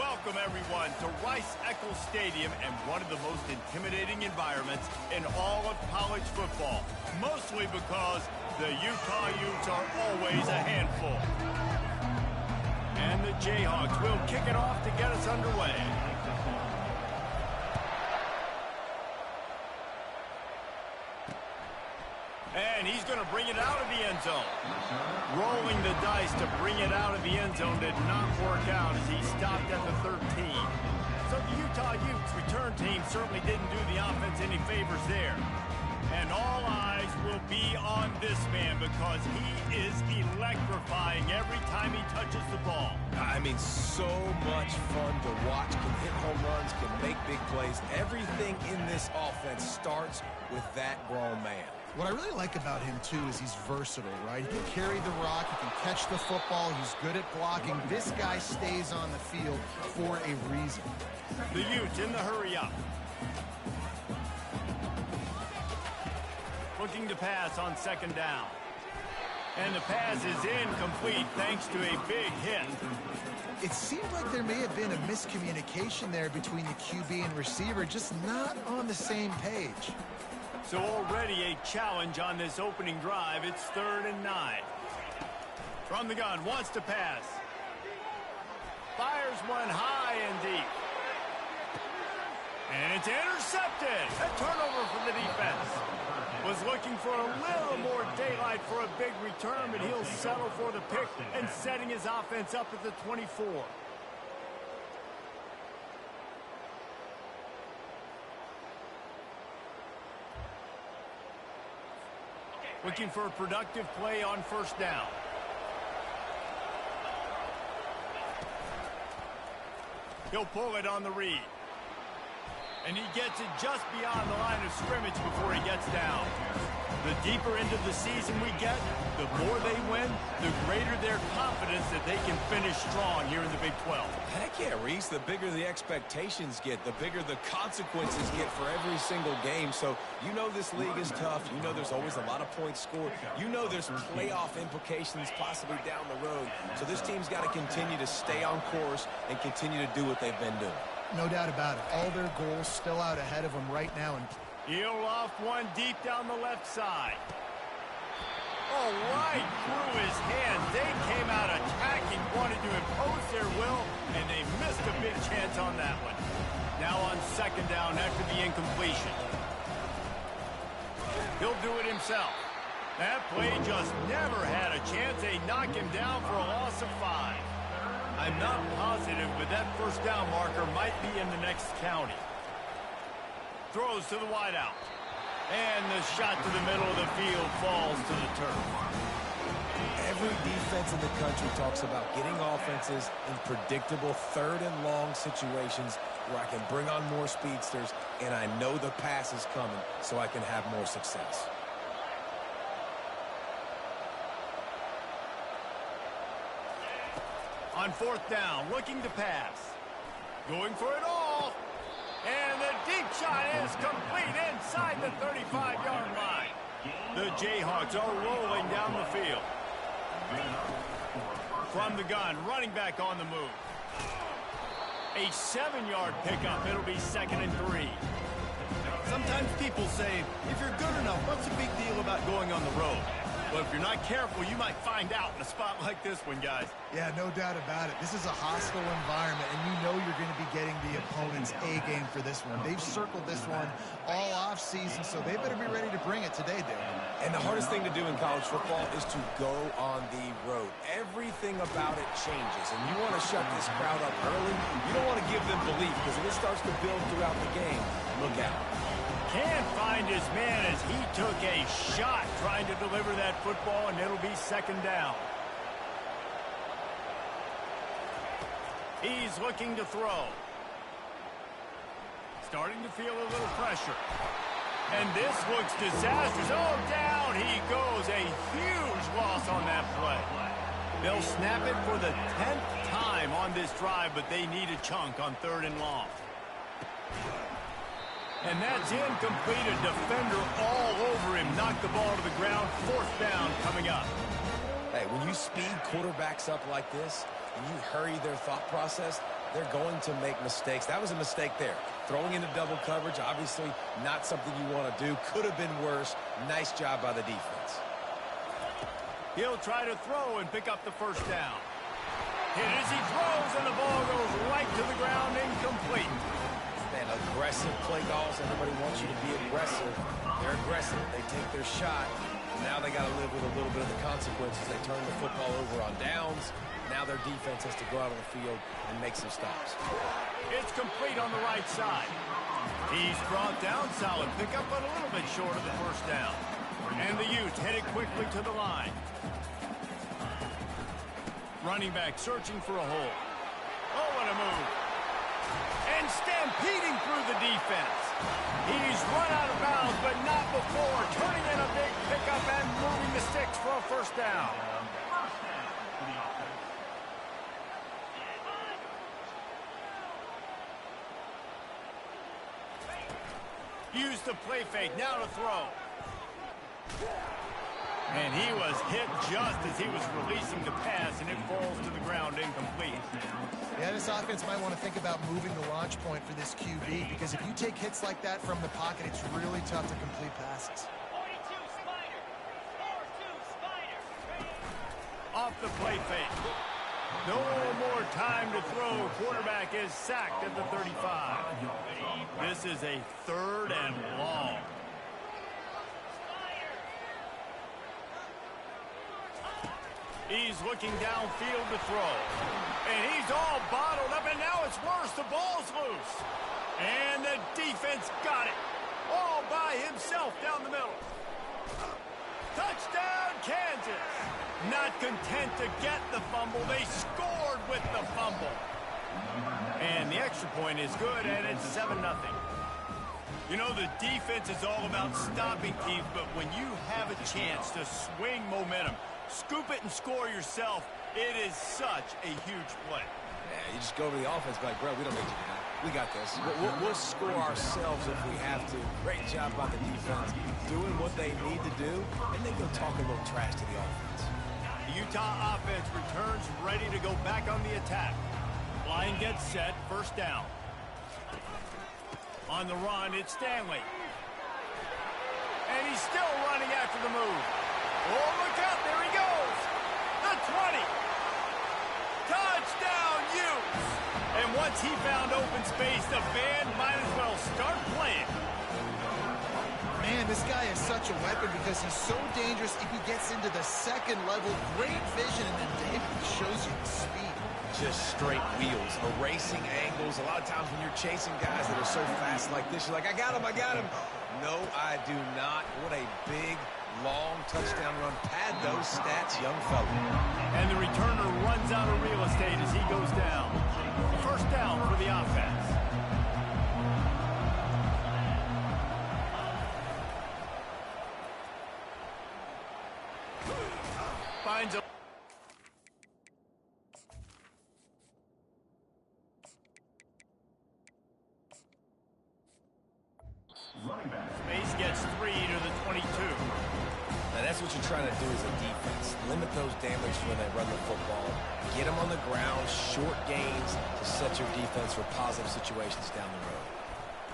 Welcome, everyone, to Rice-Eccles Stadium and one of the most intimidating environments in all of college football, mostly because the Utah Utes are always a handful. And the Jayhawks will kick it off to get us underway. And he's going to bring it out of the end zone. Rolling the dice to bring it out of the end zone did not work out as he stopped at the 13. So the Utah Utes return team certainly didn't do the offense any favors there. And all eyes will be on this man because he is electrifying every time he touches the ball. I mean, so much fun to watch. Can hit home runs, can make big plays. Everything in this offense starts with that grown man. What I really like about him, too, is he's versatile, right? He can carry the rock, he can catch the football, he's good at blocking. This guy stays on the field for a reason. The Utes in the hurry-up. Looking to pass on second down. And the pass is incomplete thanks to a big hit. It seemed like there may have been a miscommunication there between the QB and receiver, just not on the same page. So already a challenge on this opening drive. It's 3rd and 9. From the gun, wants to pass. Fires one high and deep. And it's intercepted. A turnover for the defense. Was looking for a little more daylight for a big return, but he'll settle for the pick and setting his offense up at the 24. Looking for a productive play on first down. He'll pull it on the read. And he gets it just beyond the line of scrimmage before he gets down. The deeper into the season we get, the more they win, the greater their confidence that they can finish strong here in the Big 12. Heck yeah, Reese. The bigger the expectations get, the bigger the consequences get for every single game. So you know this league is tough. You know there's always a lot of points scored. You know there's playoff implications possibly down the road. So this team's got to continue to stay on course and continue to do what they've been doing. No doubt about it. All their goals still out ahead of them right now. And he'll off one deep down the left side. Oh, right through his hand. They came out attacking, wanted to impose their will, and they missed a big chance on that one. Now on second down after the incompletion. He'll do it himself. That play just never had a chance. They knock him down for a loss of 5. I'm not positive, but that first down marker might be in the next county. Throws to the wideout. And the shot to the middle of the field falls to the turf. Every defense in the country talks about getting offenses in predictable 3rd and long situations where I can bring on more speedsters and I know the pass is coming so I can have more success. On fourth down, looking to pass. Going for it all. And the deep shot is complete inside the 35-yard line. The Jayhawks are rolling down the field. From the gun, running back on the move. A 7-yard pickup. It'll be 2nd and 3. Sometimes people say, if you're good enough, what's the big deal about going on the road? But if you're not careful, you might find out in a spot like this one, guys. yeah, no doubt about it. This is a hostile environment, and you know you're going to be getting the opponent's A-game for this one. They've circled this one all off-season, so they better be ready to bring it today, dude. And the hardest thing to do in college football is to go on the road. Everything about it changes, and you want to shut this crowd up early. You don't want to give them belief, because if it starts to build throughout the game, look out. Can't find his man as he took a shot trying to deliver that football, and it'll be 2nd down. He's looking to throw. Starting to feel a little pressure. And this looks disastrous. Oh, down he goes. A huge loss on that play. They'll snap it for the 10th time on this drive, but they need a chunk on 3rd and long. And that's incomplete. A defender all over him. Knocked the ball to the ground. 4th down coming up. Hey, when you speed quarterbacks up like this and you hurry their thought process, they're going to make mistakes. That was a mistake there. Throwing into double coverage, obviously not something you want to do. Could have been worse. Nice job by the defense. He'll try to throw and pick up the first down. Hit as he throws, and the ball goes right to the ground, incomplete. Man, aggressive play calls. Everybody wants you to be aggressive. They're aggressive. They take their shot. Now they got to live with a little bit of the consequences. They turn the football over on downs. Now their defense has to go out on the field and make some stops. It's complete on the right side. He's brought down, solid pickup, but a little bit short of the first down. And the Utes headed quickly to the line. Running back searching for a hole. Oh, what a move. And stampeding through the defense. He's run out of bounds, but not before. Turning in a big pickup and moving the sticks for a first down. Use the play fake, now to throw. And he was hit just as he was releasing the pass, and it falls to the ground incomplete. Yeah, this offense might want to think about moving the launch point for this QB, because if you take hits like that from the pocket, it's really tough to complete passes. Off the play fake. No more time to throw. Quarterback is sacked at the 35. This is a 3rd and long. He's looking downfield to throw. And he's all bottled up, and now it's worse. The ball's loose. And the defense got it. All by himself down the middle. Touchdown, Kansas. Not content to get the fumble, they scored with the fumble. And the extra point is good, and it's 7-0. You know, the defense is all about stopping teams, but when you have a chance to swing momentum, scoop it and score yourself, it is such a huge play. Yeah, you just go to the offense, like, bro, we don't need you to do. We got this. We'll score ourselves if we have to. Great job by the defense, doing what they need to do, and then go talk a little trash to the offense. The Utah offense returns ready to go back on the attack. Line gets set, first down. On the run, it's Stanley. And he's still running after the move. Oh, look out, there he goes. The 20. Touchdown, Utes. And once he found open space, the band might as well start playing. Man, this guy is such a weapon because he's so dangerous if he gets into the second level. Great vision, and then David shows you the speed. Just straight wheels, erasing angles. A lot of times when you're chasing guys that are so fast like this, you're like, I got him, I got him. No, I do not. What a big, long touchdown run. Pad those stats, young fella. And the returner runs out of real estate as he goes down. First down for the offense. Finds a space, gets 3 to the 22. Now that's what you're trying to do as a defense. Limit those damage when they run the football. Get them on the ground, short gains to set your defense for positive situations down the road.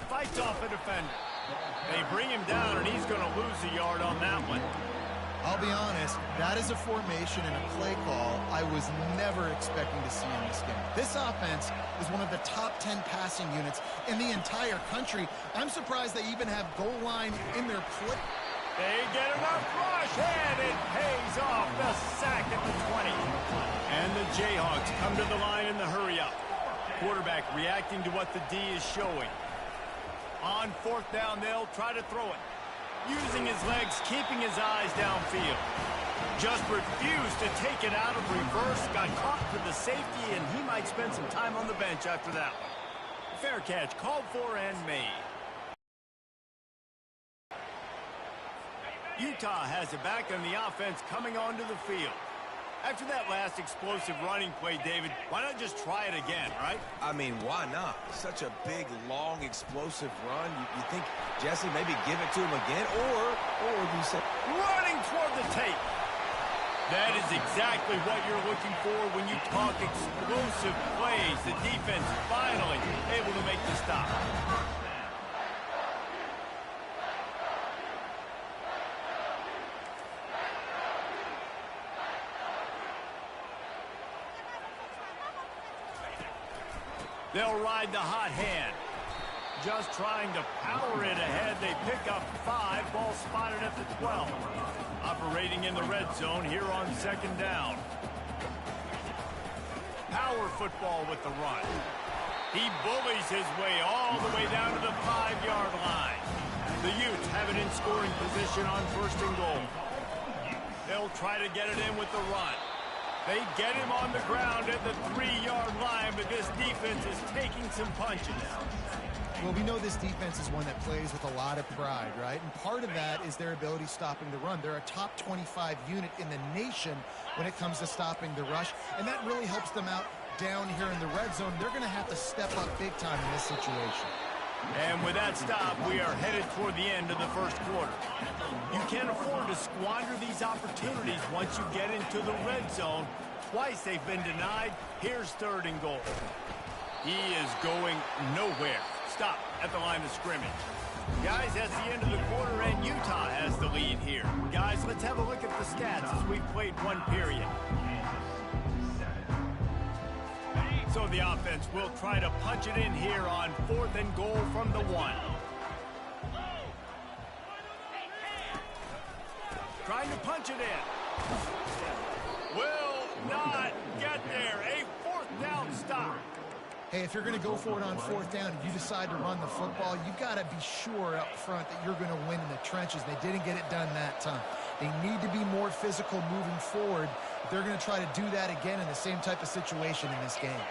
Fights off a defender. They bring him down, and he's going to lose a yard on that one. I'll be honest, that is a formation and a play call I was never expecting to see in this game. This offense is one of the top 10 passing units in the entire country. I'm surprised they even have goal line in their play. They get enough rush, and it pays off. The sack at the 20. And the Jayhawks come to the line in the hurry-up. Quarterback reacting to what the D is showing. On fourth down, they'll try to throw it. Using his legs, keeping his eyes downfield. Just refused to take it out of reverse. Got caught for the safety, and he might spend some time on the bench after that one. Fair catch, called for and made. Utah has it back on the offense coming onto the field. After that last explosive running play, David, why not just try it again, right? I mean, why not? Such a big, long, explosive run. You think, Jesse, maybe give it to him again? Or you say... Running toward the tape. That is exactly what you're looking for when you talk explosive plays. The defense finally able to make the stop. They'll ride the hot hand. Just trying to power it ahead. They pick up 5. Ball spotted at the 12. Operating in the red zone here on second down. Power football with the run. He bullies his way all the way down to the 5-yard line. The Utes have it in scoring position on first and goal. They'll try to get it in with the run. They get him on the ground at the 3-yard line, but this defense is taking some punches. Well, we know this defense is one that plays with a lot of pride, right? And part of that is their ability stopping the run. They're a top 25 unit in the nation when it comes to stopping the rush, and that really helps them out down here in the red zone. They're going to have to step up big time in this situation. And with that stop, we are headed toward the end of the first quarter. You can't afford to squander these opportunities once you get into the red zone. Twice they've been denied. Here's third and goal. He is going nowhere. Stop at the line of scrimmage. Guys, that's the end of the quarter, and Utah has the lead here. Guys, let's have a look at the stats as we've played one period. So the offense will try to punch it in here on 4th and goal from the 1. Trying to punch it in. Will not get there. A 4th down stop. Hey, if you're going to go for it on 4th down and you decide to run the football, you've got to be sure up front that you're going to win in the trenches. They didn't get it done that time. They need to be more physical moving forward. They're going to try to do that again in the same type of situation in this game.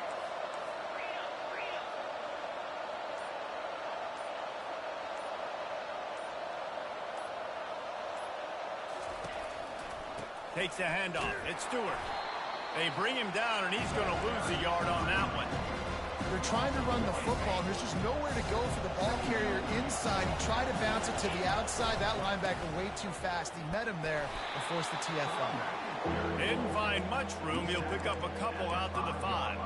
Takes the handoff. It's Stewart. They bring him down, and he's going to lose a yard on that one. They're trying to run the football, and there's just nowhere to go for the ball carrier inside. He tried to bounce it to the outside. That linebacker way too fast. He met him there and forced the TFL. Didn't find much room. He'll pick up a couple out to the 5.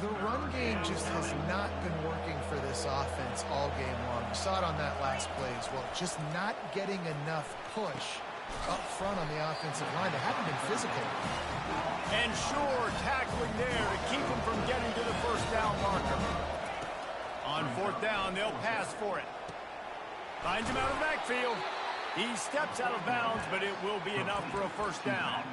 The run game just has not been working for this offense all game long. We saw it on that last play as well. Just not getting enough push up front on the offensive line. They haven't been physical. And sure, tackling there to keep him from getting to the first down marker. On 4th down, they'll pass for it. Finds him out of the backfield. He steps out of bounds, but it will be enough for a first down.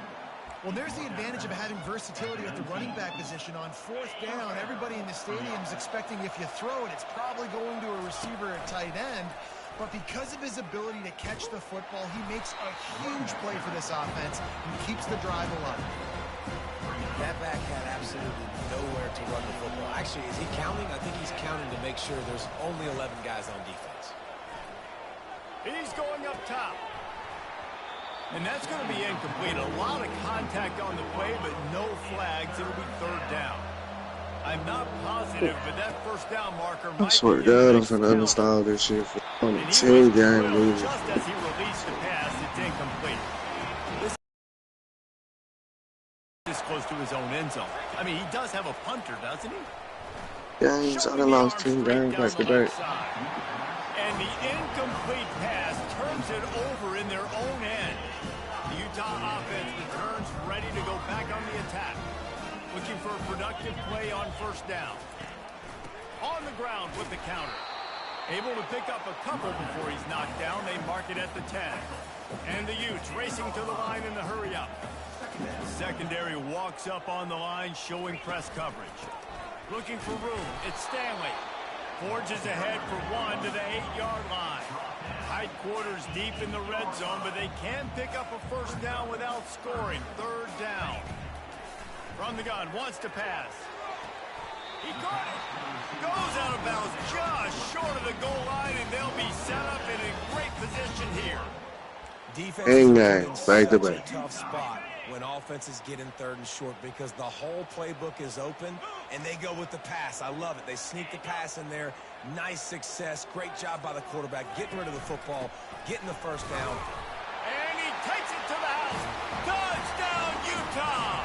Well, there's the advantage of having versatility at the running back position. On 4th down, everybody in the stadium is expecting if you throw it, it's probably going to a receiver at tight end. But because of his ability to catch the football, he makes a huge play for this offense and keeps the drive alive. That back had absolutely nowhere to run the football. Actually, is he counting? I think he's counting to make sure there's only 11 guys on defense. He's going up top. And that's going to be incomplete. A lot of contact on the play, but no flags. It'll be 3rd down. I'm not positive, but that first down marker might I swear to God, I'm finna uninstall this shit for on the 10 game losing. Just as he released the pass, it's incomplete. This is close to his own end zone. I mean, he does have a punter, doesn't he? Games, I done lost 10 games back to back. And the incomplete pass turns it over in their own end. The Utah offense returns ready to go back on the attack. Looking for a productive play on first down. On the ground with the counter. Able to pick up a couple before he's knocked down. They mark it at the 10. And the Utes racing to the line in the hurry up. Secondary walks up on the line, showing press coverage. Looking for room. It's Stanley. Forges ahead for 1 to the 8-yard line. Tight quarters deep in the red zone, but they can pick up a first down without scoring. 3rd down. From the gun, wants to pass. He got it. Goes out of bounds just short of the goal line, and they'll be set up in a great position here. Defense Hang is on, in back to such a back. tough spot when offenses get in 3rd and short because the whole playbook is open, and they go with the pass. I love it. They sneak the pass in there. Nice success. Great job by the quarterback getting rid of the football, getting the first down. And he takes it to the house. Touchdown, Utah!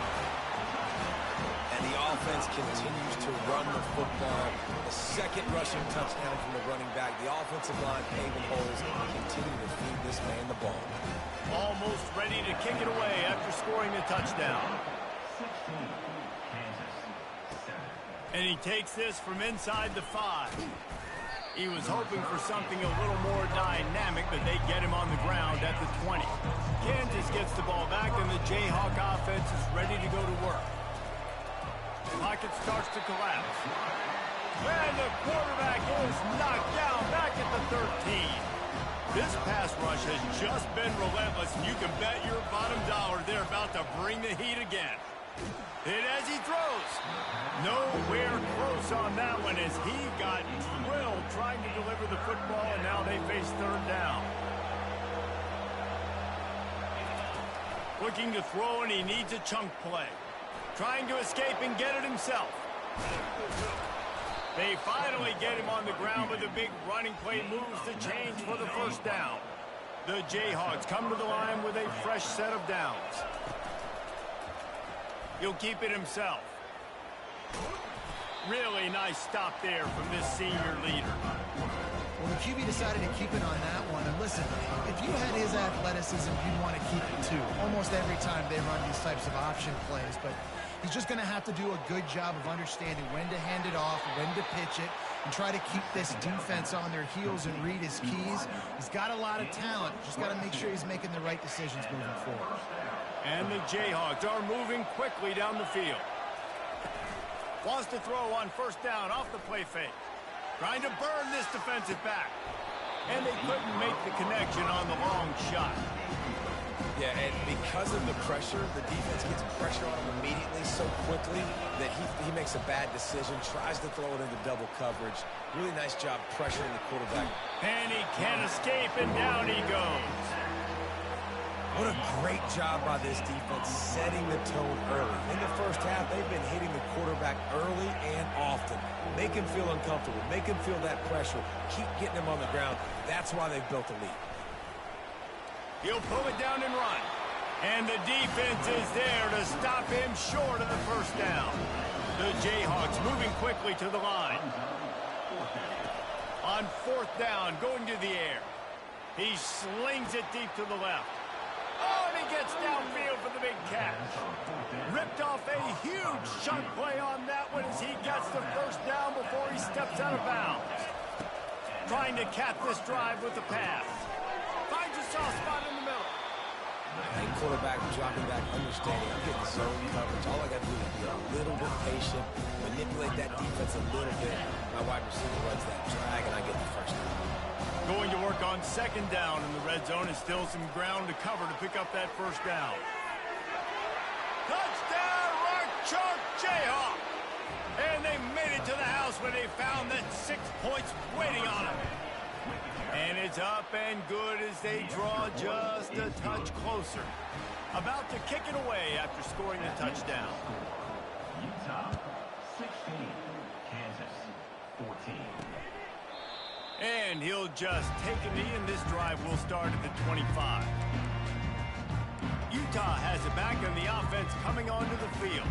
And the offense continues to run the football. The second rushing touchdown from the running back. The offensive line paving holes and continue to feed this man the ball. Almost ready to kick it away after scoring the touchdown. And he takes this from inside the 5. He was hoping for something a little more dynamic, but they get him on the ground at the 20. Kansas gets the ball back, and the Jayhawk offense is ready to go to work. Pocket starts to collapse. And the quarterback is knocked down back at the 13. This pass rush has just been relentless, and you can bet your bottom dollar they're about to bring the heat again. Hit as he throws. Nowhere close on that one as he got drilled trying to deliver the football, and now they face third down. Looking to throw, and he needs a chunk play. Trying to escape and get it himself. They finally get him on the ground, but the big running play moves the chains for the first down. The Jayhawks come to the line with a fresh set of downs. He'll keep it himself. Really nice stop there from this senior leader. Well, the QB decided to keep it on that one. And listen, if you had his athleticism, you'd want to keep it too. Almost every time they run these types of option plays. But he's just going to have to do a good job of understanding when to hand it off, when to pitch it, and try to keep this defense on their heels and read his keys. He's got a lot of talent. Just got to make sure he's making the right decisions moving forward. And the Jayhawks are moving quickly down the field. Wants to throw on first down off the play fake. Trying to burn this defensive back. And they couldn't make the connection on the long shot. Yeah, and because of the pressure, the defense gets pressure on him immediately so quickly that he makes a bad decision, tries to throw it into double coverage. Really nice job pressuring the quarterback. And he can't escape, and down he goes. What a great job by this defense setting the tone early. In the first half, they've been hitting the quarterback early and often. Make him feel uncomfortable. Make him feel that pressure. Keep getting him on the ground. That's why they've built a lead. He'll pull it down and run. And the defense is there to stop him short of the first down. The Jayhawks moving quickly to the line. On fourth down, going to the air. He slings it deep to the left. Oh, and he gets downfield for the big catch. Ripped off a huge chunk play on that one as he gets the first down before he steps out of bounds. Trying to cap this drive with the pass. Finds a soft spot in the middle. And quarterback dropping back, understanding I'm getting zone coverage. All I got to do is be a little bit patient, manipulate that defense a little bit. My wide receiver runs that drag, and I get the first down. Going to work on second down in the red zone is still some ground to cover to pick up that first down. Touchdown, Rock Chalk Jayhawk! And they made it to the house when they found that 6 points waiting on them. And it's up and good as they draw just a touch closer. About to kick it away after scoring the touchdown. Utah 16, Kansas 14. And he'll just take a knee, and this drive will start at the 25. Utah has it back, and the offense coming onto the field.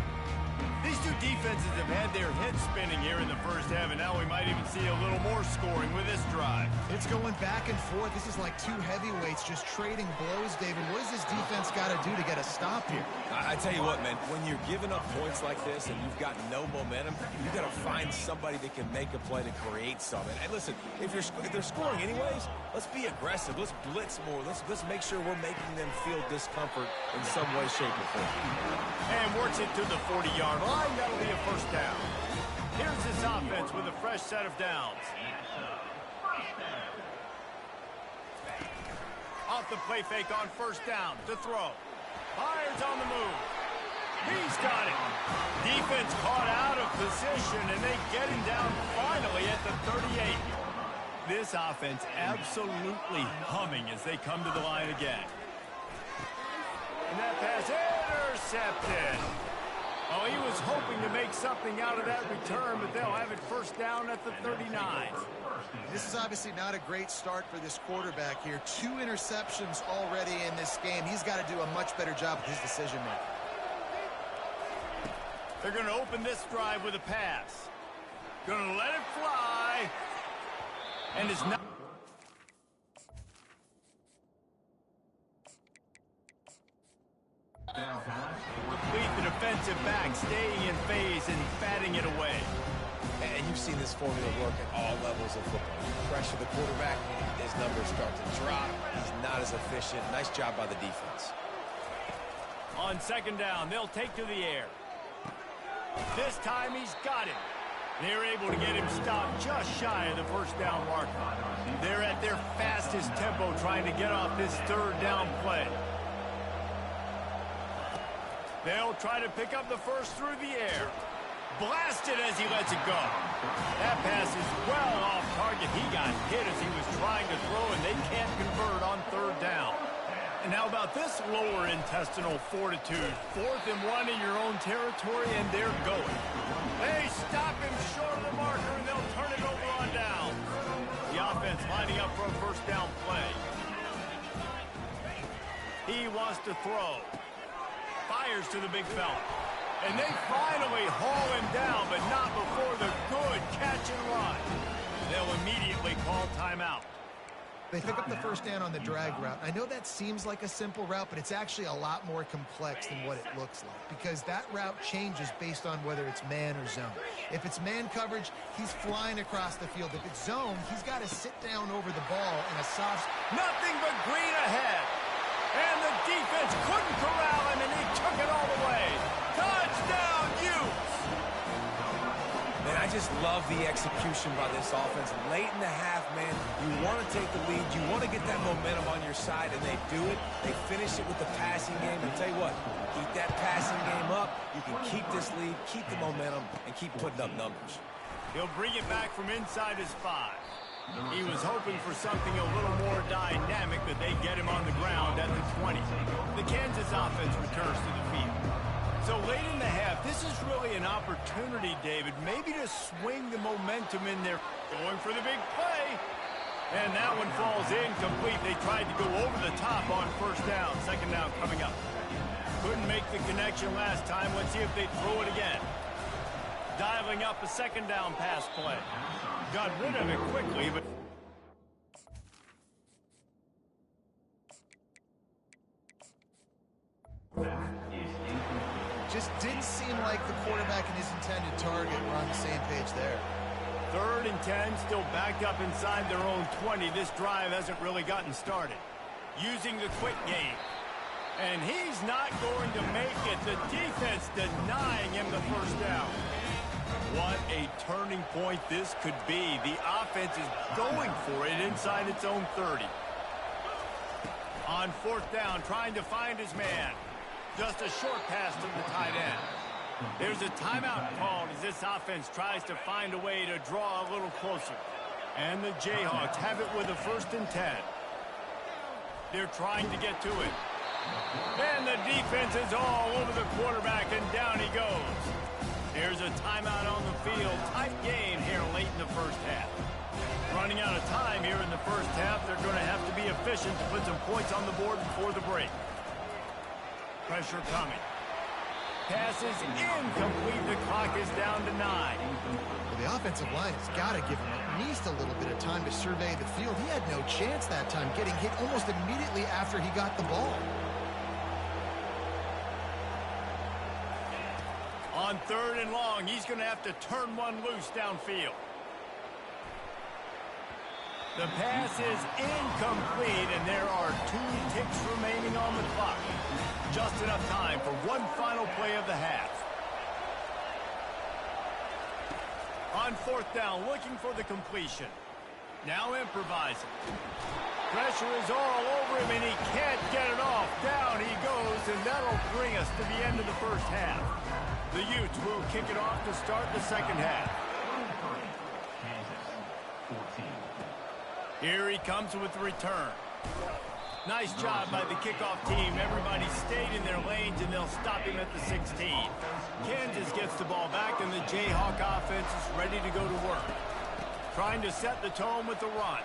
These two defenses have had their heads spinning here in the first half, and now we might even see a little more scoring with this drive. It's going back and forth. This is like two heavyweights just trading blows, David. What does this defense got to do to get a stop here? I tell you what, man, when you're giving up points like this and you've got no momentum, you've got to find somebody that can make a play to create something. And listen, if they're scoring anyways, let's be aggressive. Let's blitz more. Let's make sure we're making them feel discomfort in some way, shape, or form. And works it to the 40-yard line. That'll be a first down. Here's this offense with a fresh set of downs. Off the play fake on first down to throw. Fires on the move. He's got it. Defense caught out of position, and they get him down finally at the 38. This offense absolutely humming as they come to the line again. And that pass intercepted. Oh, he was hoping to make something out of that return, but they'll have it first down at the 39. This is obviously not a great start for this quarterback here. 2 interceptions already in this game. He's got to do a much better job with his decision-making. They're going to open this drive with a pass. Going to let it fly. And it's not... Complete the defensive back, staying in phase and batting it away. And you've seen this formula work at all levels of football. You pressure the quarterback, his numbers start to drop. He's not as efficient. Nice job by the defense. On second down, they'll take to the air. This time he's got it. They're able to get him stopped just shy of the first down marker. They're at their fastest tempo trying to get off this third down play. They'll try to pick up the first through the air. Blasted as he lets it go. That pass is well off target. He got hit as he was trying to throw, and they can't convert on third down. And how about this lower intestinal fortitude? 4th and 1 in your own territory, and they're going. They stop him short of the marker, and they'll turn it over on down. The offense lining up for a first down play. He wants to throw. Fires to the big fella. And they finally haul him down, but not before the good catch and run. They'll immediately call timeout. They pick up the first down on the drag route. I know that seems like a simple route, but it's actually a lot more complex than what it looks like, because that route changes based on whether it's man or zone. If it's man coverage, he's flying across the field. If it's zone, he's got to sit down over the ball in a soft... Nothing but green ahead. And the defense couldn't corral him, and he took it all the way. Touchdown, Utes! Man, I just love the execution by this offense. Late in the half, man, you want to take the lead. You want to get that momentum on your side, and they do it. They finish it with the passing game. And tell you what, keep that passing game up. You can keep this lead, keep the momentum, and keep putting up numbers. He'll bring it back from inside his 5. He was hoping for something a little more dynamic, but they get him on the ground at the 20. The Kansas offense returns to the field. So late in the half, this is really an opportunity, David, maybe to swing the momentum in there. Going for the big play. And that one falls incomplete. They tried to go over the top on first down. Second down coming up. Couldn't make the connection last time. Let's see if they throw it again. Dialing up a second down pass play. Got rid of it quickly, but... Just didn't seem like the quarterback and his intended target were on the same page there. 3rd and 10, still backed up inside their own 20. This drive hasn't really gotten started. Using the quick game. And he's not going to make it. The defense denying him the first down. What a turning point this could be. The offense is going for it inside its own 30. On 4th down, trying to find his man. Just a short pass to the tight end. There's a timeout called as this offense tries to find a way to draw a little closer. And the Jayhawks have it with a 1st and 10. They're trying to get to it. And the defense is all over the quarterback, and down he goes. There's a timeout on the field. Tight game here late in the first half. Running out of time here in the first half. They're going to have to be efficient to put some points on the board before the break. Pressure coming. Pass is incomplete. The clock is down to 9. Well, the offensive line has got to give him at least a little bit of time to survey the field. He had no chance that time, getting hit almost immediately after he got the ball. On 3rd and long, he's going to have to turn one loose downfield. The pass is incomplete, and there are 2 ticks remaining on the clock. Just enough time for one final play of the half. On 4th down, looking for the completion. Now improvising. Pressure is all over him, and he can't get it off. Down he goes, and that'll bring us to the end of the first half. The Utes will kick it off to start the second half. Kansas, 14. Here he comes with the return. Nice job by the kickoff team. Everybody stayed in their lanes, and they'll stop him at the 16. Kansas gets the ball back, and the Jayhawk offense is ready to go to work. Trying to set the tone with the run.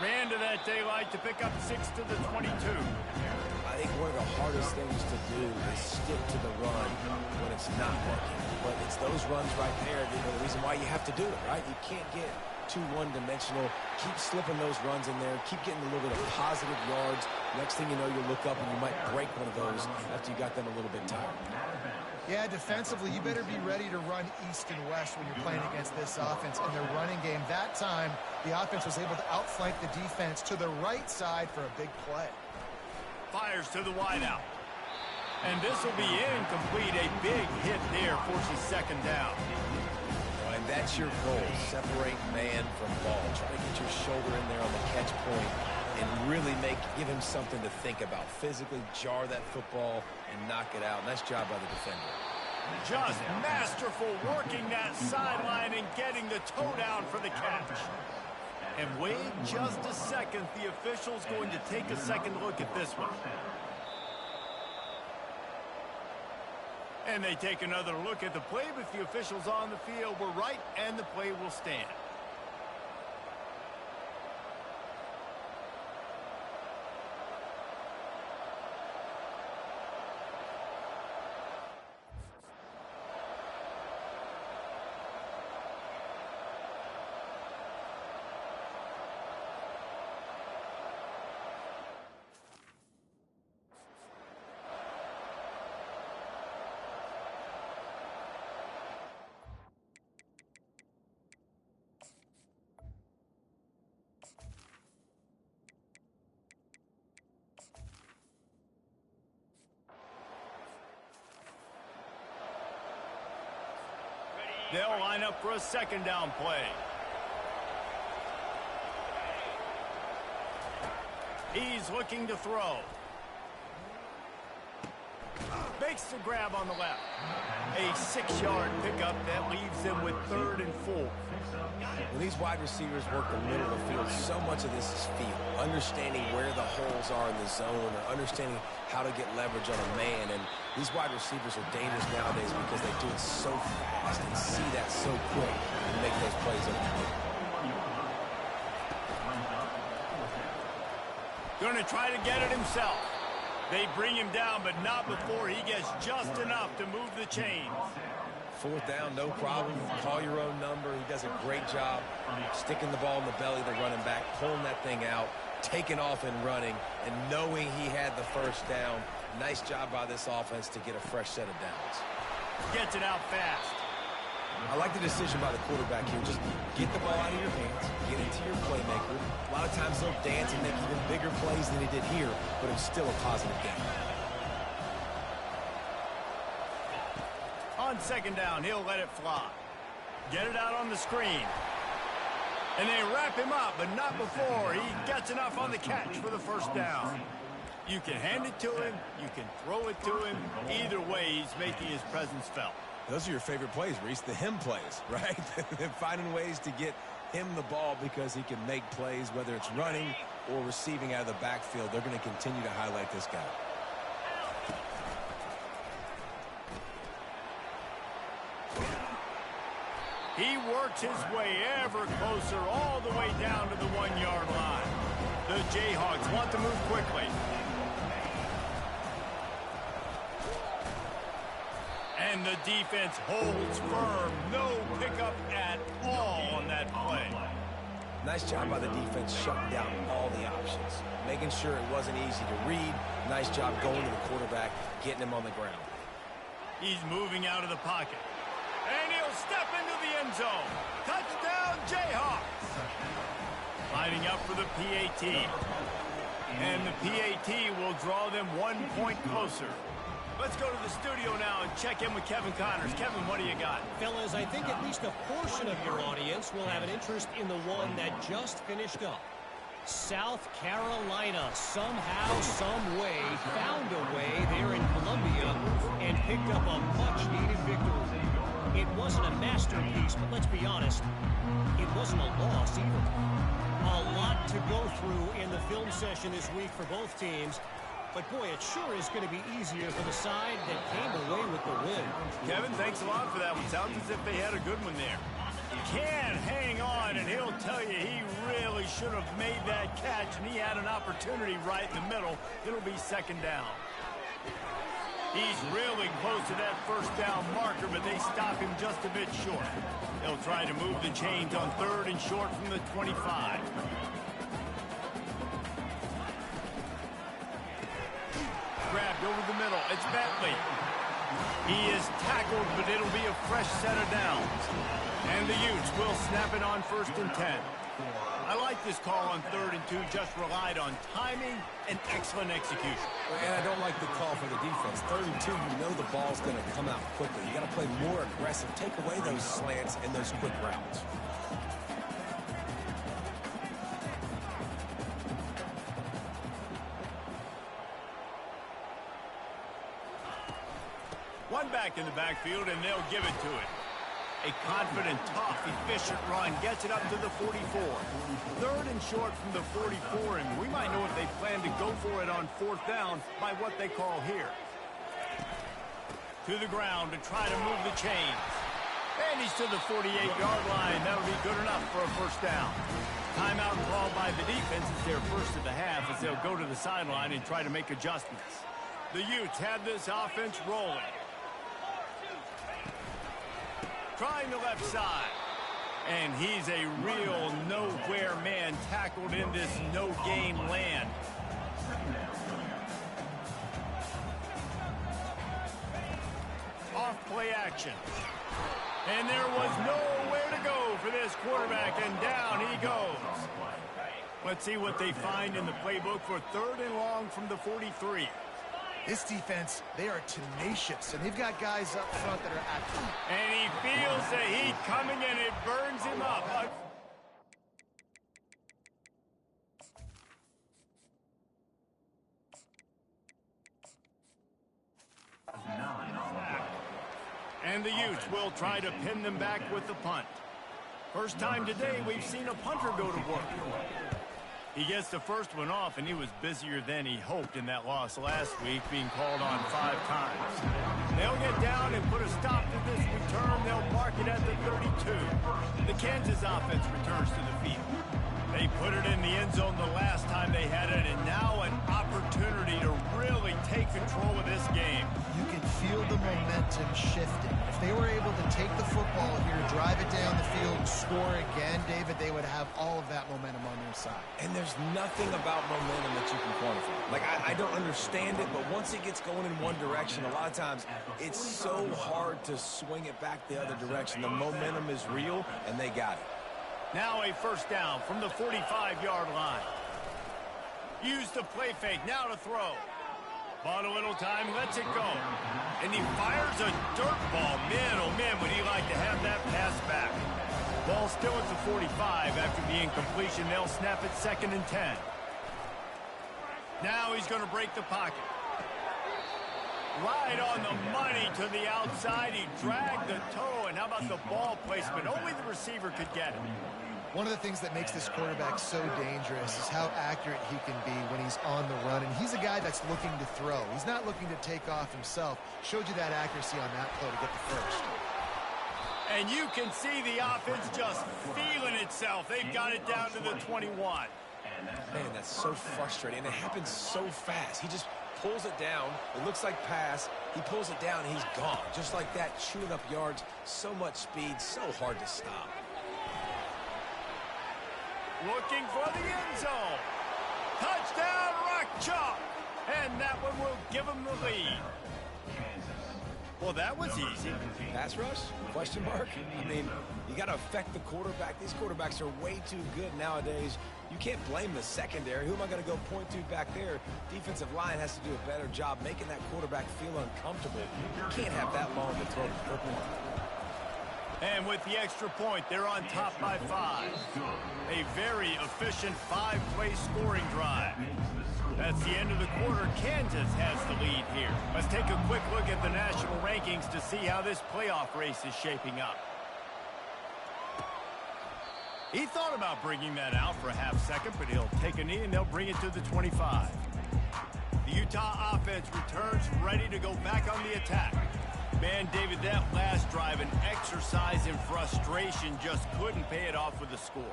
Ran to that daylight to pick up 6 to the 22. I think one of the hardest things to do is stick to the run when it's not working. But it's those runs right there that are the reason why you have to do it, right? You can't get too one-dimensional. Keep slipping those runs in there. Keep getting a little bit of positive yards. Next thing you know, you'll look up and you might break one of those after you got them a little bit tired. Yeah, defensively, you better be ready to run east and west when you're playing against this offense in their running game. That time, the offense was able to outflank the defense to the right side for a big play. Fires to the wideout. And this will be incomplete. A big hit there forces second down. And that's your goal. Separate man from ball. Try to get your shoulder in there on the catch point and really give him something to think about. Physically jar that football and knock it out. Nice job by the defender. Just masterful working that sideline and getting the toe down for the catch. And wait just a second. The official's going to take a second look at this one. And they take another look at the play, but the officials on the field were right, and the play will stand. They'll line up for a second down play. He's looking to throw. Makes the grab on the left. A 6-yard pickup that leaves them with 3rd and 4. When these wide receivers work the middle of the field, so much of this is feel. Understanding where the holes are in the zone or understanding how to get leverage on a man. And these wide receivers are dangerous nowadays because they do it so fast and see that so quick and make those plays up. Going to try to get it himself. They bring him down, but not before he gets just enough to move the chains. 4th down, no problem. Call your own number. He does a great job sticking the ball in the belly of the running back, pulling that thing out, taking off and running, and knowing he had the first down. Nice job by this offense to get a fresh set of downs. Gets it out fast. I like the decision by the quarterback here. Just get the ball out of your hands, get it to your playmaker. A lot of times they'll dance and make even bigger plays than he did here, but it's still a positive game. On second down, he'll let it fly. Get it out on the screen. And they wrap him up, but not before he gets enough on the catch for the first down. You can hand it to him, you can throw it to him. Either way, he's making his presence felt. Those are your favorite plays, Reese, the him plays, right? Finding ways to get him the ball because he can make plays, whether it's running or receiving out of the backfield. They're going to continue to highlight this guy. He works his way ever closer all the way down to the 1-yard line. The Jayhawks want to move quickly. And the defense holds firm. No pickup at all on that play. Nice job by the defense shutting down all the options, making sure it wasn't easy to read. Nice job going to the quarterback, getting him on the ground. He's moving out of the pocket. And he'll step into the end zone. Touchdown, Jayhawks. Lining up for the PAT. And the PAT will draw them 1 point closer. Let's go to the studio now and check in with Kevin Connors. Kevin, what do you got? Fellas, I think at least a portion of your audience will have an interest in the one that just finished up. South Carolina, somehow, some way, found a way there in Columbia and picked up a much-needed victory. It wasn't a masterpiece, but let's be honest, it wasn't a loss either. A lot to to go through in the film session this week for both teams. But, boy, it sure is going to be easier for the side that came away with the win. Kevin, thanks a lot for that one. Sounds as if they had a good one there. Can hang on, and he'll tell you he really should have made that catch, and he had an opportunity right in the middle. It'll be second down. He's really close to that first down marker, but they stop him just a bit short. They'll try to move the chains on third and short from the 25. Grabbed over the middle. It's Bentley. He is tackled, but it'll be a fresh set of downs. And the Utes will snap it on first and 10. I like this call on third and 2. Just relied on timing and excellent execution. And I don't like the call for the defense. Third and 2, you know the ball's going to come out quickly. You got to play more aggressive. Take away those slants and those quick routes. One back in the backfield, and they'll give it to it. A confident, tough, efficient run gets it up to the 44. Third and short from the 44, and we might know if they plan to go for it on fourth down by what they call here. To the ground to try to move the chains. And he's to the 48-yard line. That'll be good enough for a first down. Timeout called by the defense is their first of the half as they'll go to the sideline and try to make adjustments. The Utes have this offense rolling. Trying the left side. And he's a real nowhere man tackled in this no-game land. Off play action. And there was nowhere to go for this quarterback, and down he goes. Let's see what they find in the playbook for third and long from the 43. This defense, they are tenacious, and they've got guys up front that are active. And he feels the heat coming, and it burns him up. And the Utes will try to pin them back with the punt. First time today we've seen a punter go to work. He gets the first one off, and he was busier than he hoped in that loss last week, being called on 5 times. They'll get down and put a stop to this return. They'll mark it at the 32. The Kansas offense returns to the field. They put it in the end zone the last time they had it, and now an opportunity to really take control of this game. You can feel the momentum shifting. If they were able to take the football here, drive it down the field, and score again, David, they would have all of that momentum on their side. And there's nothing about momentum that you can quantify. Like, I don't understand it, but once it gets going in one direction, a lot of times it's so hard to swing it back the other direction. The momentum is real, and they got it. Now a first down from the 45-yard line. Use the play fake, now to throw. Bought a little time, lets it go. And he fires a dirt ball. Man, oh man, would he like to have that pass back. Ball still at the 45 after the incompletion. They'll snap it second and 10. Now he's going to break the pocket. Right on the money to the outside. He dragged the toe, and how about the ball placement? Only the receiver could get it. One of the things that makes this quarterback so dangerous is how accurate he can be when he's on the run. And he's a guy that's looking to throw. He's not looking to take off himself. Showed you that accuracy on that play to get the first. And you can see the offense just feeling itself. They've got it down to the 21. Man, that's so frustrating. And it happens so fast. He just pulls it down. It looks like pass. He pulls it down, and he's gone. Just like that, chewing up yards. So much speed, so hard to stop. Looking for the end zone. Touchdown, Rock Chalk. And that one will give him the lead. Well, that was easy. Pass rush? Question mark? I mean, you got to affect the quarterback. These quarterbacks are way too good nowadays. You can't blame the secondary. Who am I going to go point to back there? Defensive line has to do a better job making that quarterback feel uncomfortable. You can't have that long to throw the football. And with the extra point, they're on top by 5. A very efficient 5-play scoring drive. That's the end of the quarter. Kansas has the lead here. Let's take a quick look at the national rankings to see how this playoff race is shaping up. He thought about bringing that out for a half second, but he'll take a knee and they'll bring it to the 25. The Utah offense returns ready to go back on the attack. Man, David, that last drive, an exercise in frustration, just couldn't pay it off with a score.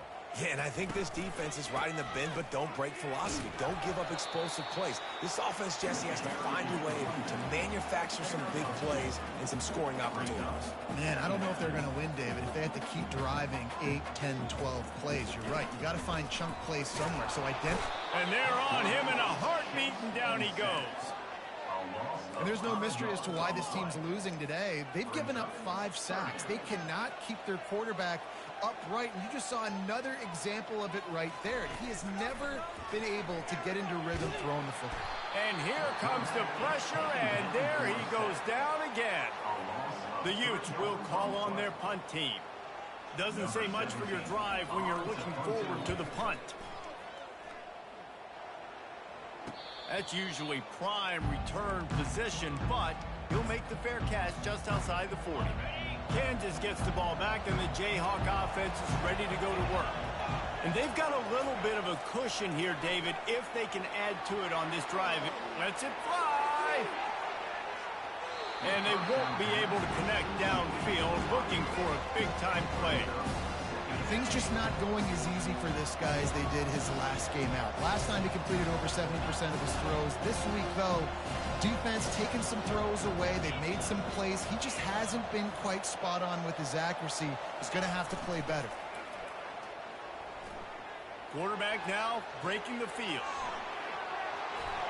Yeah, and I think this defense is riding the bend but don't break philosophy. Don't give up explosive plays. This offense, Jesse, has to find a way to manufacture some big plays and some scoring opportunities. Man, I don't know if they're going to win, David, if they have to keep driving 8, 10, 12 plays. You're right. You got to find chunk plays somewhere. So and they're on him in a heartbeat, and down he goes. And there's no mystery as to why this team's losing today. They've given up 5 sacks. They cannot keep their quarterback upright, and you just saw another example of it right there. He has never been able to get into rhythm throwing the football. And here comes the pressure, and there he goes down again. The Utes will call on their punt team. Doesn't say much for your drive when you're looking forward to the punt. That's usually prime return position, but he'll make the fair catch just outside the 40. Kansas gets the ball back, and the Jayhawk offense is ready to go to work. And they've got a little bit of a cushion here, David, if they can add to it on this drive. Lets it fly! And they won't be able to connect downfield, looking for a big-time play. Things just not going as easy for this guy as they did his last game out. Last time he completed over 70% of his throws. This week, though, defense taking some throws away. They've made some plays. He just hasn't been quite spot on with his accuracy. He's going to have to play better. Quarterback now breaking the field.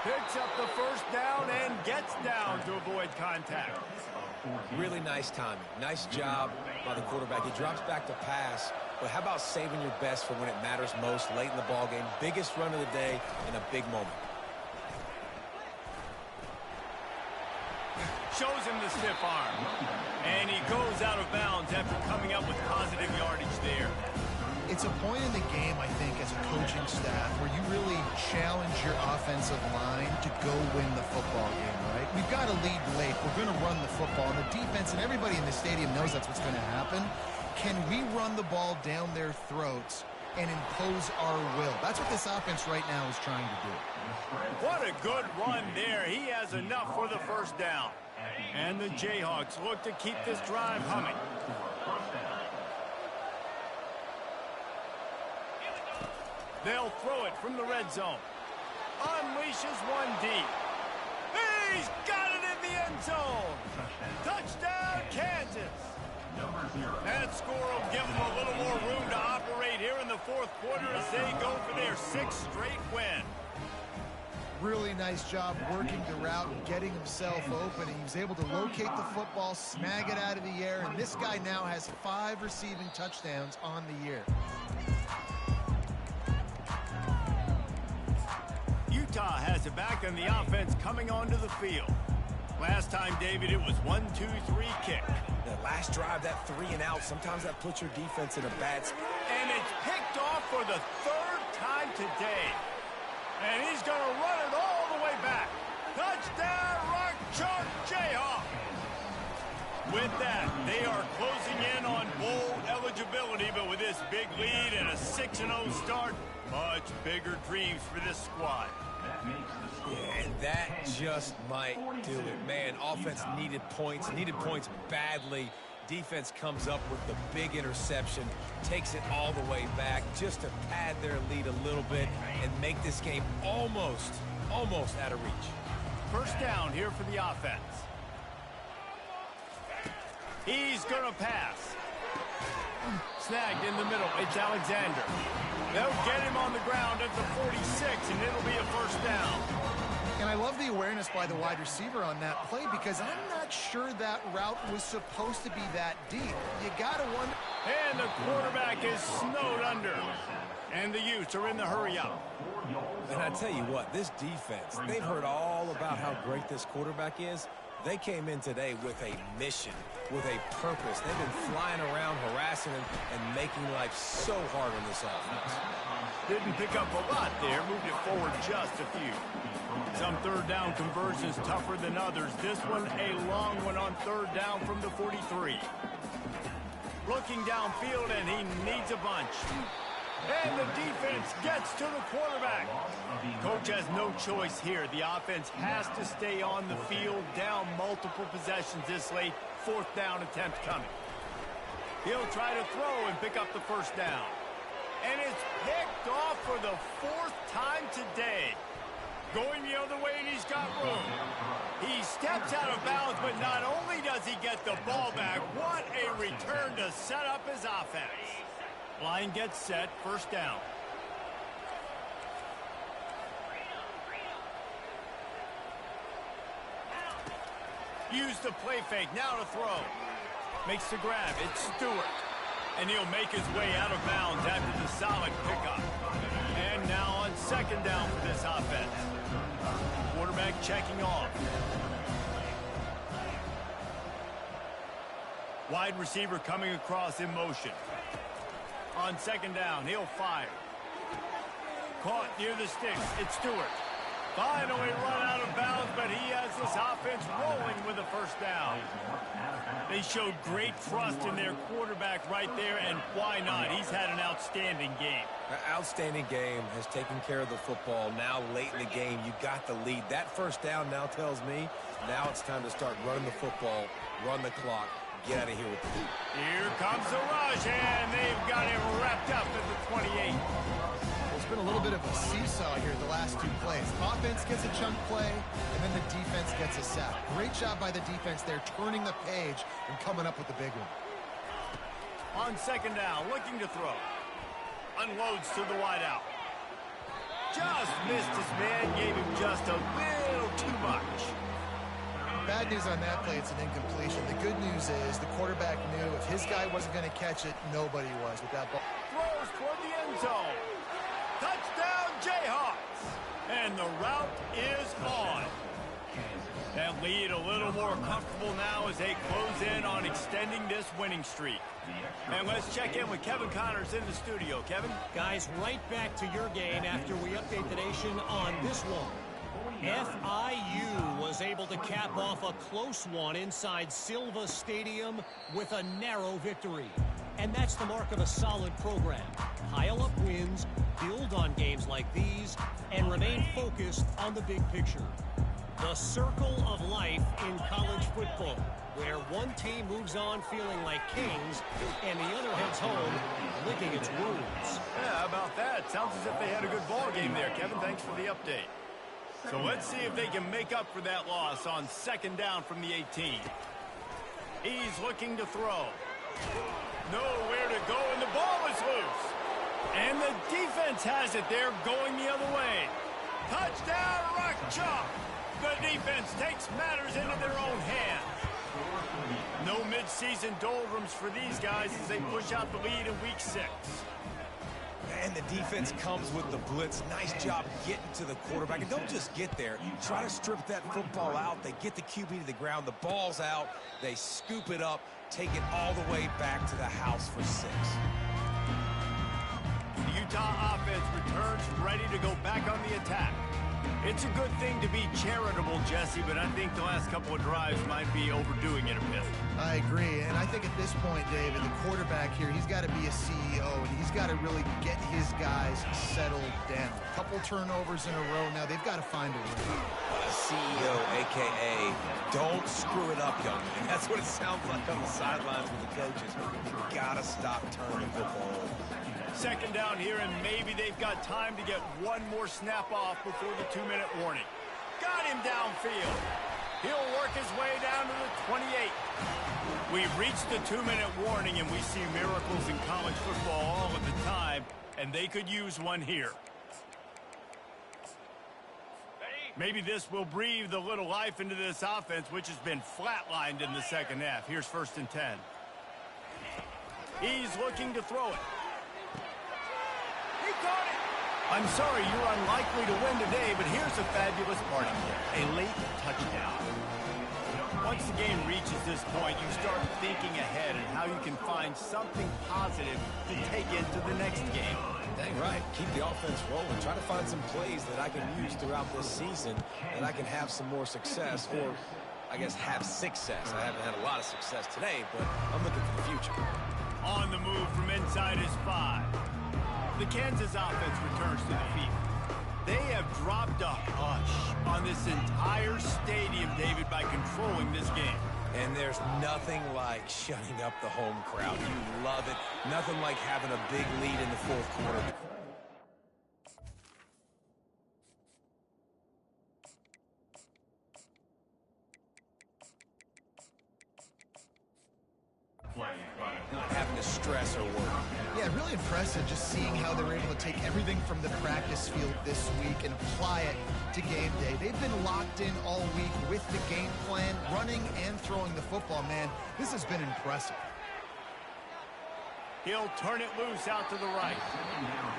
Picks up the first down and gets down to avoid contact. Really nice timing. Nice job by the quarterback. He drops back to pass. But how about saving your best for when it matters most late in the ballgame? Biggest run of the day in a big moment. Shows him the stiff arm. And he goes out of bounds after coming up with positive yardage there. It's a point in the game, I think, as a coaching staff where you really challenge your offensive line to go win the football game, right? We've got to lead late. We're going to run the football. And the defense and everybody in the stadium knows that's what's going to happen. Can we run the ball down their throats and impose our will? That's what this offense right now is trying to do. What a good run there. He has enough for the first down. And the Jayhawks look to keep this drive humming. They'll throw it from the red zone. Unleashes one deep. He's got it in the end zone. Touchdown, Kansas. That score will give them a little more room to operate here in the fourth quarter as they go for their 6th straight win. Really nice job working the route and getting himself open. He was able to locate the football, snag it out of the air, and this guy now has 5 receiving touchdowns on the year. Utah has it back, and the offense coming onto the field. Last time, David, it was 1-2-3 kick. The last drive, that 3 and out, sometimes that puts your defense in a bad spot. And it's picked off for the 3rd time today. And he's going to run it all the way back. Touchdown, Rock Chalk Jayhawk. With that, they are closing in on bowl eligibility, but with this big lead and a 6-0 start, much bigger dreams for this squad. Yeah, and that just might do it. Man, offense needed points badly. Defense comes up with the big interception, takes it all the way back just to pad their lead a little bit and make this game almost out of reach. First down here for the offense. He's going to pass. Snagged in the middle. It's Alexander. They'll get him on the ground at the 46, and it'll be a first down. And I love the awareness by the wide receiver on that play because I'm not sure that route was supposed to be that deep. You got to wonder. And the quarterback is snowed under. And the Utes are in the hurry-up. And I tell you what, this defense, they've heard all about how great this quarterback is. They came in today with a mission, with a purpose. They've been flying around, harassing him, and making life so hard on this offense. Didn't pick up a lot there, moved it forward just a few. Some third down conversions tougher than others. This one a long one on 3rd down from the 43. Looking downfield, and he needs a bunch. And the defense gets to the quarterback. Coach has no choice here. The offense has to stay on the field, down multiple possessions this late. 4th down attempt coming. He'll try to throw and pick up the first down. And it's picked off for the 4th time today. Going the other way, and he's got room. He steps out of bounds, but not only does he get the ball back, what a return to set up his offense. Line gets set, 1st down. Use the play fake, now to throw. Makes the grab, it's Stewart. And he'll make his way out of bounds after the solid pickup. And now on 2nd down for this offense. Quarterback checking off. Wide receiver coming across in motion. On 2nd down, he'll fire. Caught near the sticks, it's Stewart. Finally run out of bounds, but he has this offense rolling with a 1st down. They showed great trust in their quarterback right there, and why not? He's had an outstanding game. An outstanding game, has taken care of the football. Now late in the game, you got the lead. That 1st down now tells me now it's time to start running the football, run the clock, get out of here with the lead. Here comes the rush, and they've got him wrapped up at the 28. It's been a little bit of a seesaw here the last 2 plays. Offense gets a chunk play, and then the defense gets a sack. Great job by the defense there, turning the page and coming up with the big one. On 2nd down, looking to throw. Unloads to the wideout. Just missed his man, gave him just a little too much. Bad news on that play, it's an incompletion. The good news is the quarterback knew if his guy wasn't going to catch it, nobody was with that ball. Throws toward the end zone. Touchdown, Jayhawks. And the route is on. That lead a little more comfortable now as they close in on extending this winning streak. And let's check in with Kevin Connors in the studio. Kevin? Guys, right back to your game after we update the nation on this one. FIU was able to cap off a close one inside Silva Stadium with a narrow victory. And that's the mark of a solid program. Pile up wins, build on games like these, and remain focused on the big picture. The circle of life in college football, where one team moves on feeling like kings, and the other heads home licking its wounds. Yeah, how about that? Sounds as if they had a good ball game there. Kevin, thanks for the update. So let's see if they can make up for that loss on 2nd down from the 18. He's looking to throw. Nowhere to go, and the ball is loose. And the defense has it there, going the other way. Touchdown, Rock Chalk. The defense takes matters into their own hands. No midseason doldrums for these guys as they push out the lead in week 6. And the defense comes with the blitz. Nice job getting to the quarterback. And don't just get there. Try to strip that football out. They get the QB to the ground. The ball's out. They scoop it up, take it all the way back to the house for 6. The Utah offense returns ready to go back on the attack. It's a good thing to be charitable, Jesse, but I think the last couple of drives might be overdoing it a bit. I agree, and I think at this point, David, the quarterback here, he's got to be a CEO, and he's got to really get his guys settled down. A couple turnovers in a row now. They've got to find a way. A CEO, a.k.a. don't screw it up, young man. That's what it sounds like on the sidelines with the coaches. You've got to stop turning the football over. 2nd down here, and maybe they've got time to get one more snap off before the 2-minute warning. Got him downfield. He'll work his way down to the 28. We've reached the 2-minute warning, and we see miracles in college football all of the time, and they could use one here. Maybe this will breathe a little life into this offense, which has been flatlined in the 2nd half. Here's 1st and 10. He's looking to throw it. He caught it. I'm sorry, you're unlikely to win today, but here's a fabulous party. A late touchdown. Once the game reaches this point, you start thinking ahead and how you can find something positive to take into the next game. Dang right. Keep the offense rolling. Try to find some plays that I can use throughout this season that I can have some more success, or I guess have success. I haven't had a lot of success today, but I'm looking for the future. On the move from inside his 5. the Kansas offense returns to the field. They have dropped a hush on this entire stadium, David, by controlling this game. And there's nothing like shutting up the home crowd. You love it. Nothing like having a big lead in the fourth quarter. Not having to stress or worry. Yeah, really impressive just seeing how they were able to take everything from the practice field this week and apply it to game day. They've been locked in all week with the game plan, running and throwing the football, man. This has been impressive. He'll turn it loose out to the right.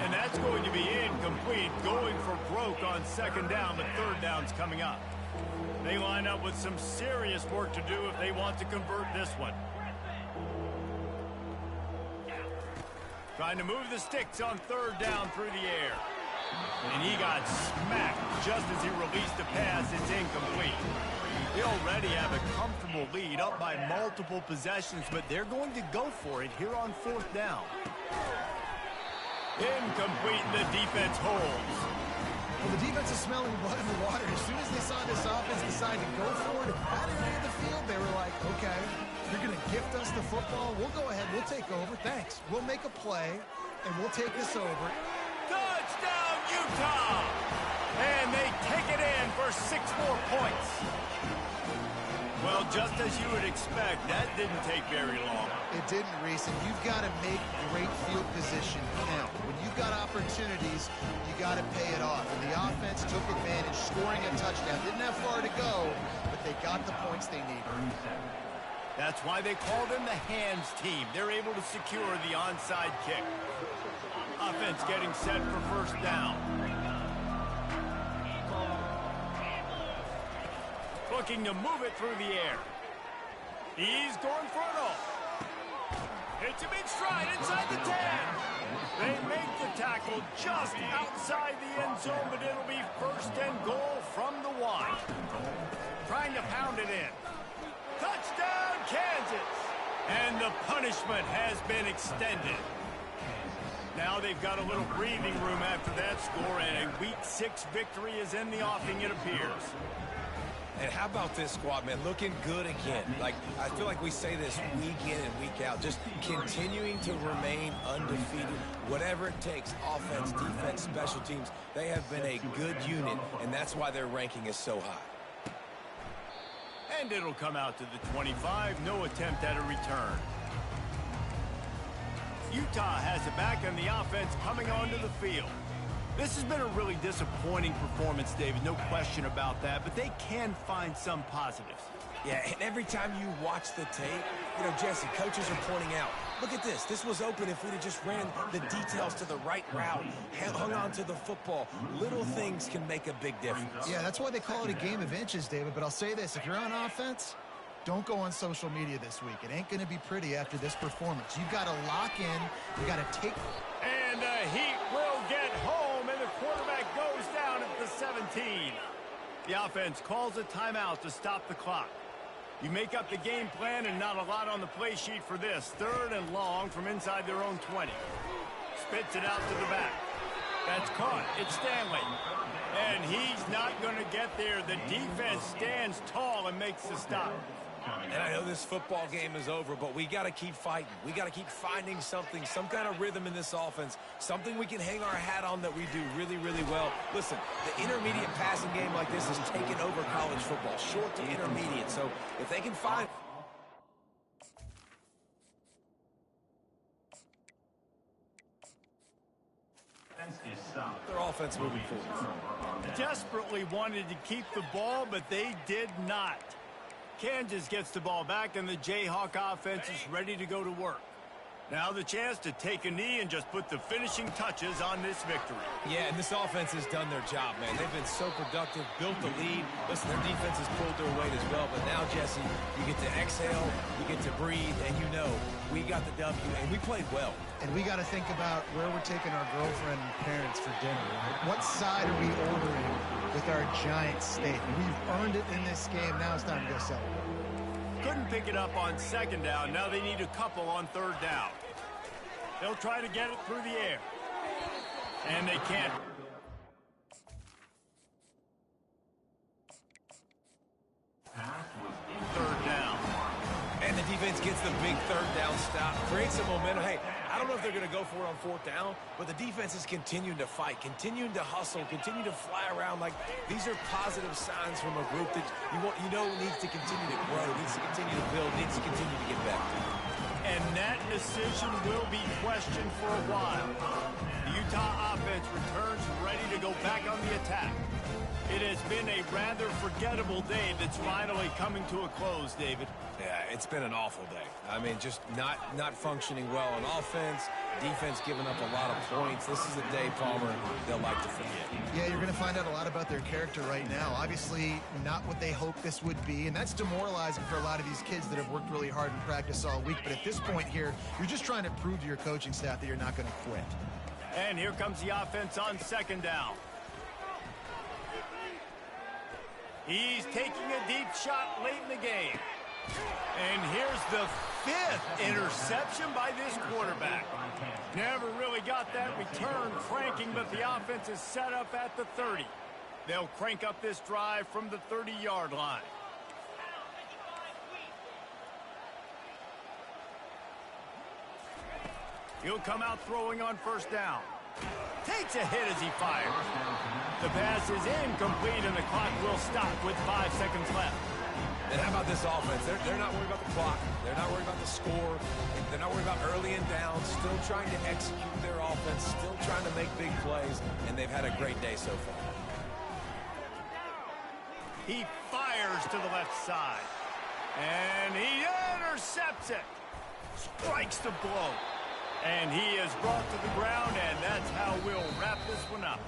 And that's going to be incomplete, going for broke on second down, but third down's coming up. They line up with some serious work to do if they want to convert this one. Trying to move the sticks on third down through the air. And he got smacked just as he released the pass. It's incomplete. They already have a comfortable lead, up by multiple possessions, but they're going to go for it here on fourth down. Incomplete, and the defense holds. Well, the defense is smelling blood in the water. As soon as they saw this offense decide to go for it in that area of the field, they were like, okay, you're going to gift us the football. We'll go ahead. We'll take over. Thanks. We'll make a play, and we'll take this over. Touchdown, Utah! And they take it in for 6 more points. Well, just as you would expect, that didn't take very long. It didn't, Reese, and you've got to make great field position count. When you've got opportunities, you got to pay it off. And the offense took advantage, scoring a touchdown. Didn't have far to go, but they got the points they needed. That's why they call them the hands team. They're able to secure the onside kick. Offense getting set for first down. Looking to move it through the air. He's going for it all. Hits him in stride inside the 10. They make the tackle just outside the end zone, but it'll be first and goal from the 1. Trying to pound it in. Touchdown, Kansas! And the punishment has been extended. Now they've got a little breathing room after that score, and a Week 6 victory is in the offing, it appears. And how about this squad, man? Looking good again. Like, I feel like we say this week in and week out. Just continuing to remain undefeated. Whatever it takes, offense, defense, special teams, they have been a good unit, and that's why their ranking is so high. And it'll come out to the 25. No attempt at a return. Utah has it back, and the offense coming onto the field. This has been a really disappointing performance, David. No question about that, but they can find some positives. Yeah, and every time you watch the tape, you know, Jesse, coaches are pointing out, look at this. This was open if we'd have just ran the details to the right route, hung on to the football. Little things can make a big difference. Yeah, that's why they call it a game of inches, David. But I'll say this, if you're on offense, don't go on social media this week. It ain't going to be pretty after this performance. You've got to lock in. You got to take... And the Heat will get home, and the quarterback goes down at the 17. The offense calls a timeout to stop the clock. You make up the game plan, and not a lot on the play sheet for this. 3rd and long from inside their own 20. Spits it out to the back. That's caught. It's Stanley. And he's not going to get there. The defense stands tall and makes the stop. And I know this football game is over, but we got to keep fighting. We got to keep finding something, some kind of rhythm in this offense, something we can hang our hat on that we do really, really well. Listen, the intermediate passing game like this has taken over college football, short to intermediate. So if they can find... their offense moving forward. Desperately wanted to keep the ball, but they did not. Kansas gets the ball back, and the Jayhawk offense is ready to go to work. Now the chance to take a knee and just put the finishing touches on this victory. Yeah, and this offense has done their job, man. They've been so productive, built the lead. Listen, their defense has pulled their weight as well. But now, Jesse, you get to exhale, you get to breathe, and you know we got the W, and we played well. And we got to think about where we're taking our girlfriend and parents for dinner. What side are we ordering with our giant steak? We've earned it in this game. Now it's time to go celebrate. Couldn't pick it up on 2nd down. Now they need a couple on 3rd down. They'll try to get it through the air. And they can't. Third down. And the defense gets the big third down stop, creates some momentum. Hey, I don't know if they're going to go for it on fourth down, but the defense is continuing to fight, continuing to hustle, continue to fly around. Like, these are positive signs from a group that you know needs to continue to grow, needs to continue to build, needs to continue to get better. And that decision will be questioned for a while. The Utah offense returns ready to go back on the attack. It has been a rather forgettable day that's finally coming to a close, David. Yeah, it's been an awful day. I mean, just not functioning well on offense, defense giving up a lot of points. This is a day, Palmer, they'll like to forget. Yeah, you're going to find out a lot about their character right now. Obviously, not what they hoped this would be, and that's demoralizing for a lot of these kids that have worked really hard in practice all week. But at this point here, you're just trying to prove to your coaching staff that you're not going to quit. And here comes the offense on second down. He's taking a deep shot late in the game. And here's the 5th interception by this quarterback. Never really got that return cranking, but the offense is set up at the 30. They'll crank up this drive from the 30-yard line. He'll come out throwing on first down. Takes a hit as he fires. The pass is incomplete, and the clock will stop with 5 seconds left. And how about this offense? They're not worried about the clock. They're not worried about the score. They're not worried about early and down. Still trying to execute their offense. Still trying to make big plays. And they've had a great day so far. He fires to the left side. And he intercepts it. Strikes the blow. And he is brought to the ground, and that's how we'll wrap this one up.